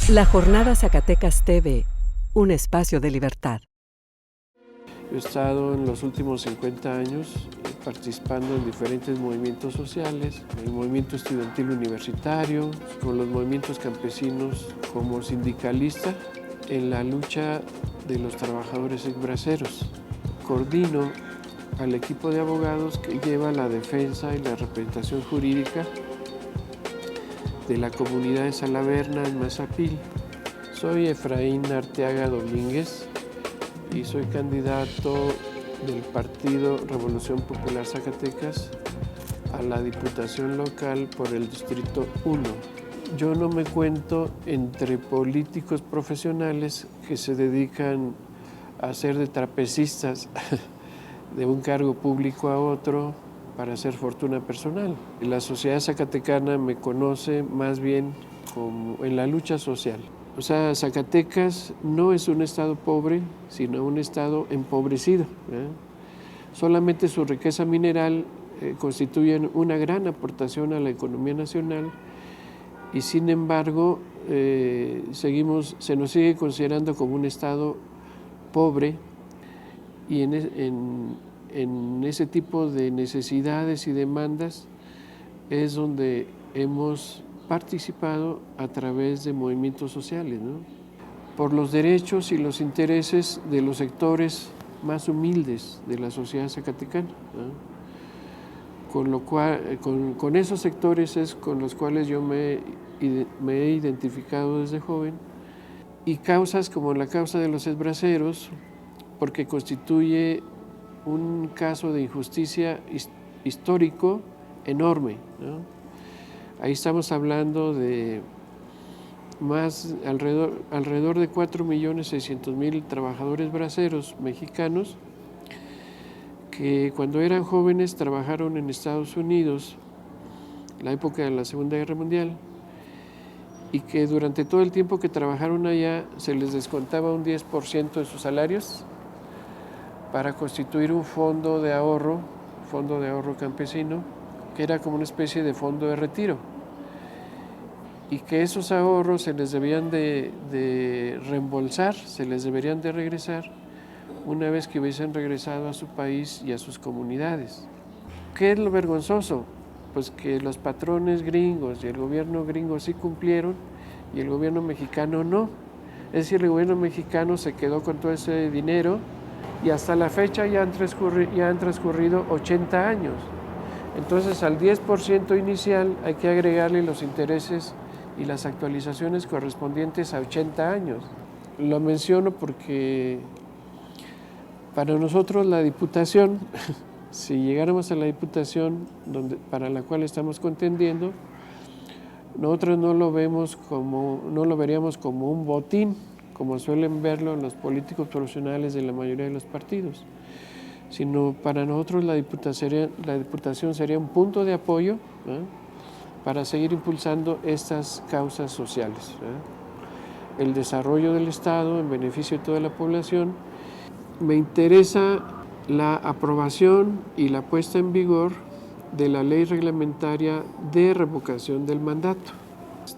La Jornada Zacatecas TV, un espacio de libertad. He estado en los últimos 50 años participando en diferentes movimientos sociales, el movimiento estudiantil universitario, con los movimientos campesinos como sindicalista, en la lucha de los trabajadores exbraceros. Coordino al equipo de abogados que lleva la defensa y la representación jurídica de la comunidad de Salaverna en Mazapil. Soy Efraín Arteaga Domínguez y soy candidato del Partido Revolución Popular Zacatecas a la Diputación Local por el Distrito 1. Yo no me cuento entre políticos profesionales que se dedican a ser de trapecistas de un cargo público a otro para hacer fortuna personal. La sociedad zacatecana me conoce más bien como en la lucha social. O sea, Zacatecas no es un estado pobre, sino un estado empobrecido. Solamente su riqueza mineral constituye una gran aportación a la economía nacional y sin embargo se nos sigue considerando como un estado pobre y en ese tipo de necesidades y demandas es donde hemos participado a través de movimientos sociales, ¿no? Por los derechos y los intereses de los sectores más humildes de la sociedad zacatecana, ¿no? Con lo cual, con esos sectores es con los cuales yo me he identificado desde joven, y causas como la causa de los exbraceros, porque constituye un caso de injusticia histórico enorme, ¿no? Ahí estamos hablando de alrededor de 4.600.000 trabajadores braceros mexicanos que cuando eran jóvenes trabajaron en Estados Unidos, la época de la Segunda Guerra Mundial, y que durante todo el tiempo que trabajaron allá se les descontaba un 10% de sus salarios para constituir un fondo de ahorro campesino, que era como una especie de fondo de retiro, y que esos ahorros se les debían de reembolsar, se les deberían de regresar una vez que hubiesen regresado a su país y a sus comunidades. ¿Qué es lo vergonzoso? Pues que los patrones gringos y el gobierno gringo sí cumplieron y el gobierno mexicano no. Es decir, el gobierno mexicano se quedó con todo ese dinero y hasta la fecha ya han transcurrido 80 años. Entonces al 10% inicial hay que agregarle los intereses y las actualizaciones correspondientes a 80 años. Lo menciono porque para nosotros la Diputación, si llegáramos a la Diputación para la cual estamos contendiendo, nosotros no lo veríamos como un botín, como suelen verlo los políticos profesionales de la mayoría de los partidos, sino para nosotros la Diputación sería un punto de apoyo, ¿no?, para seguir impulsando estas causas sociales, ¿no?, el desarrollo del Estado en beneficio de toda la población. Me interesa la aprobación y la puesta en vigor de la ley reglamentaria de revocación del mandato.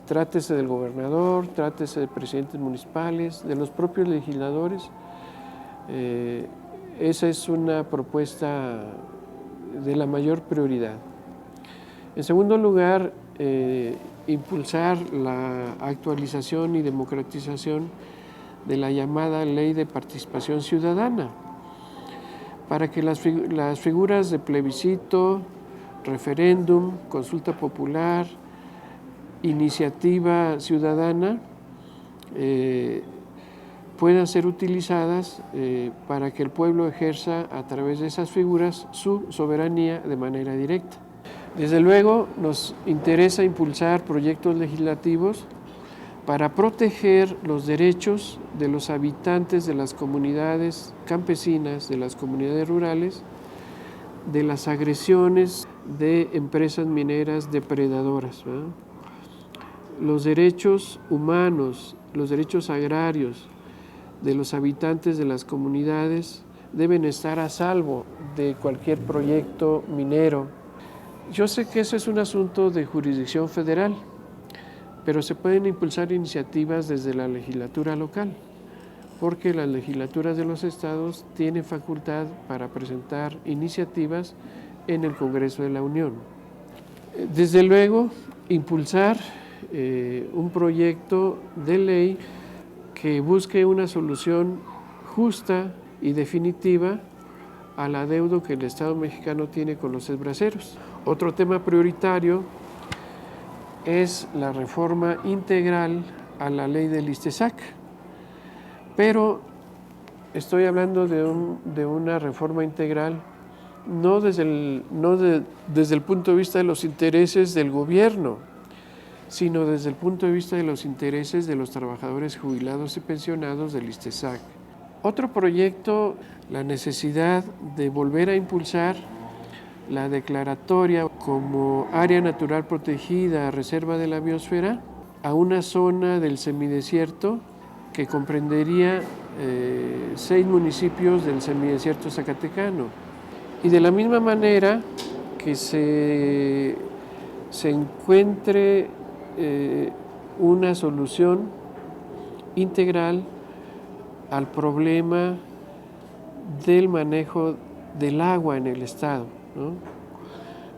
Trátese del gobernador, trátese de presidentes municipales, de los propios legisladores. Esa es una propuesta de la mayor prioridad. En segundo lugar, impulsar la actualización y democratización de la llamada Ley de Participación Ciudadana, para que las figuras de plebiscito, referéndum, consulta popular, iniciativa ciudadana puedan ser utilizadas para que el pueblo ejerza a través de esas figuras su soberanía de manera directa. Desde luego nos interesa impulsar proyectos legislativos para proteger los derechos de los habitantes de las comunidades campesinas, de las comunidades rurales, de las agresiones de empresas mineras depredadoras, ¿verdad? Los derechos humanos, los derechos agrarios de los habitantes de las comunidades deben estar a salvo de cualquier proyecto minero. Yo sé que eso es un asunto de jurisdicción federal, pero se pueden impulsar iniciativas desde la legislatura local, porque las legislaturas de los estados tienen facultad para presentar iniciativas en el Congreso de la Unión. Desde luego, impulsar un proyecto de ley que busque una solución justa y definitiva al adeudo que el Estado mexicano tiene con los esbraceros. Otro tema prioritario es la reforma integral a la ley del ISTESAC, pero estoy hablando de una reforma integral no desde el punto de vista de los intereses del gobierno, sino desde el punto de vista de los intereses de los trabajadores jubilados y pensionados del ISTESAC. Otro proyecto, la necesidad de volver a impulsar la declaratoria como área natural protegida, reserva de la biosfera, a una zona del semidesierto que comprendería 6 municipios del semidesierto zacatecano. Y de la misma manera que se encuentre una solución integral al problema del manejo del agua en el estado, ¿no?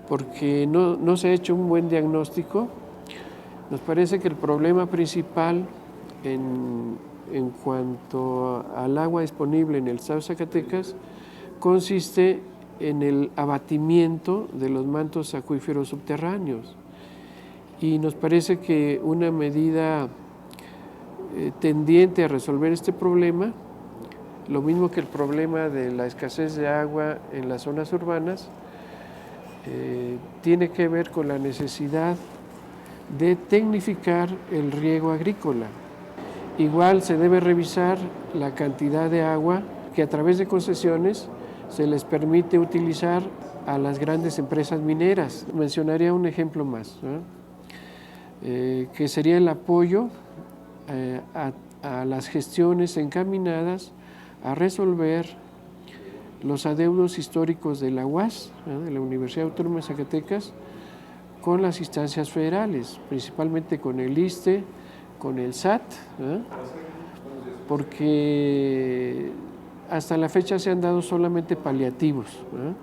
Porque no se ha hecho un buen diagnóstico. Nos parece que el problema principal en cuanto al agua disponible en el estado de Zacatecas consiste en el abatimiento de los mantos acuíferos subterráneos. Y nos parece que una medida tendiente a resolver este problema, lo mismo que el problema de la escasez de agua en las zonas urbanas, tiene que ver con la necesidad de tecnificar el riego agrícola. Igual se debe revisar la cantidad de agua que a través de concesiones se les permite utilizar a las grandes empresas mineras. Mencionaría un ejemplo más, ¿no? Que sería el apoyo a las gestiones encaminadas a resolver los adeudos históricos de la UAS, ¿no?, de la Universidad Autónoma de Zacatecas, con las instancias federales, principalmente con el ISSSTE, con el SAT, ¿no?, porque hasta la fecha se han dado solamente paliativos, ¿no?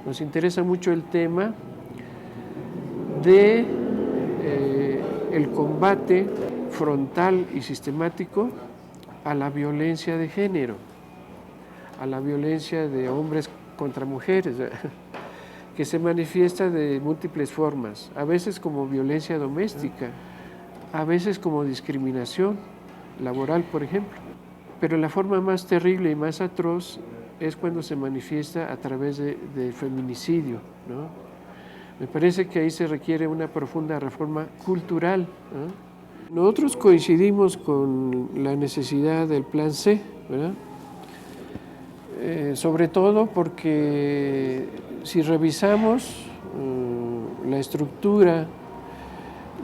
Nos interesa mucho el tema de el combate frontal y sistemático a la violencia de género, a la violencia de hombres contra mujeres, que se manifiesta de múltiples formas, a veces como violencia doméstica, a veces como discriminación laboral, por ejemplo. Pero la forma más terrible y más atroz es cuando se manifiesta a través de feminicidio, ¿no? Me parece que ahí se requiere una profunda reforma cultural, ¿no? Nosotros coincidimos con la necesidad del Plan C, ¿verdad? Sobre todo porque si revisamos la estructura,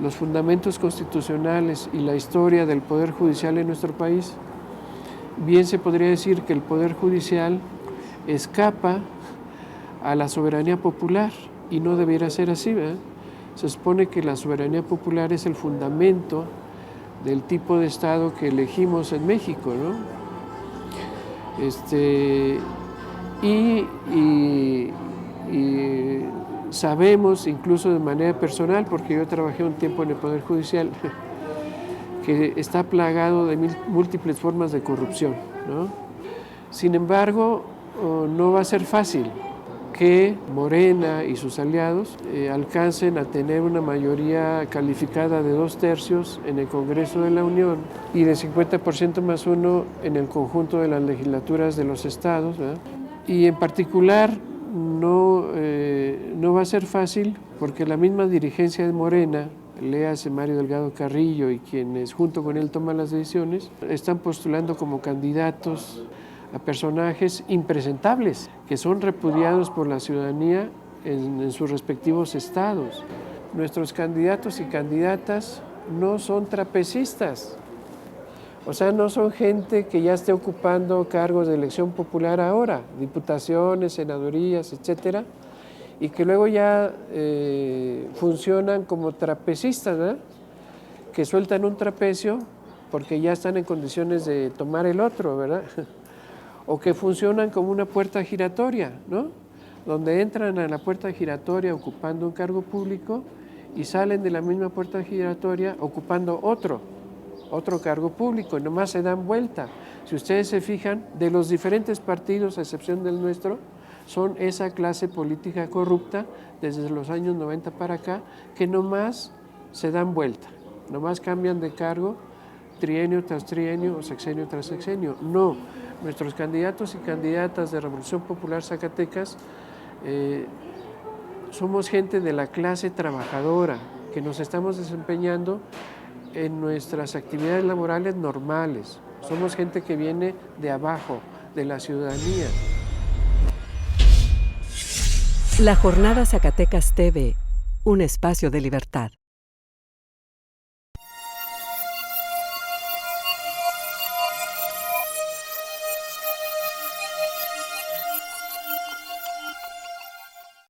los fundamentos constitucionales y la historia del Poder Judicial en nuestro país, bien se podría decir que el Poder Judicial escapa a la soberanía popular y no debiera ser así, ¿verdad? Se supone que la soberanía popular es el fundamento del tipo de Estado que elegimos en México, ¿no? Y sabemos, incluso de manera personal, porque yo trabajé un tiempo en el Poder Judicial, que está plagado de múltiples formas de corrupción, ¿no? Sin embargo, no va a ser fácil que Morena y sus aliados alcancen a tener una mayoría calificada de 2/3 en el Congreso de la Unión y de 50% más 1 en el conjunto de las legislaturas de los estados, ¿verdad? Y en particular no va a ser fácil porque la misma dirigencia de Morena, léase Mario Delgado Carrillo y quienes junto con él toman las decisiones, están postulando como candidatos a personajes impresentables que son repudiados por la ciudadanía en sus respectivos estados. Nuestros candidatos y candidatas no son trapecistas, o sea, no son gente que ya esté ocupando cargos de elección popular ahora, diputaciones, senadurías, etcétera, y que luego ya funcionan como trapecistas, ¿verdad? que sueltan un trapecio porque ya están en condiciones de tomar el otro, ¿verdad? O que funcionan como una puerta giratoria, ¿no? Donde entran a la puerta giratoria ocupando un cargo público y salen de la misma puerta giratoria ocupando otro cargo público y nomás se dan vuelta. Si ustedes se fijan, de los diferentes partidos, a excepción del nuestro, son esa clase política corrupta desde los años 90 para acá, que nomás se dan vuelta, nomás cambian de cargo trienio tras trienio o sexenio tras sexenio. No, nuestros candidatos y candidatas de Revolución Popular Zacatecas somos gente de la clase trabajadora, que nos estamos desempeñando en nuestras actividades laborales normales. Somos gente que viene de abajo, de la ciudadanía. La Jornada Zacatecas TV, un espacio de libertad.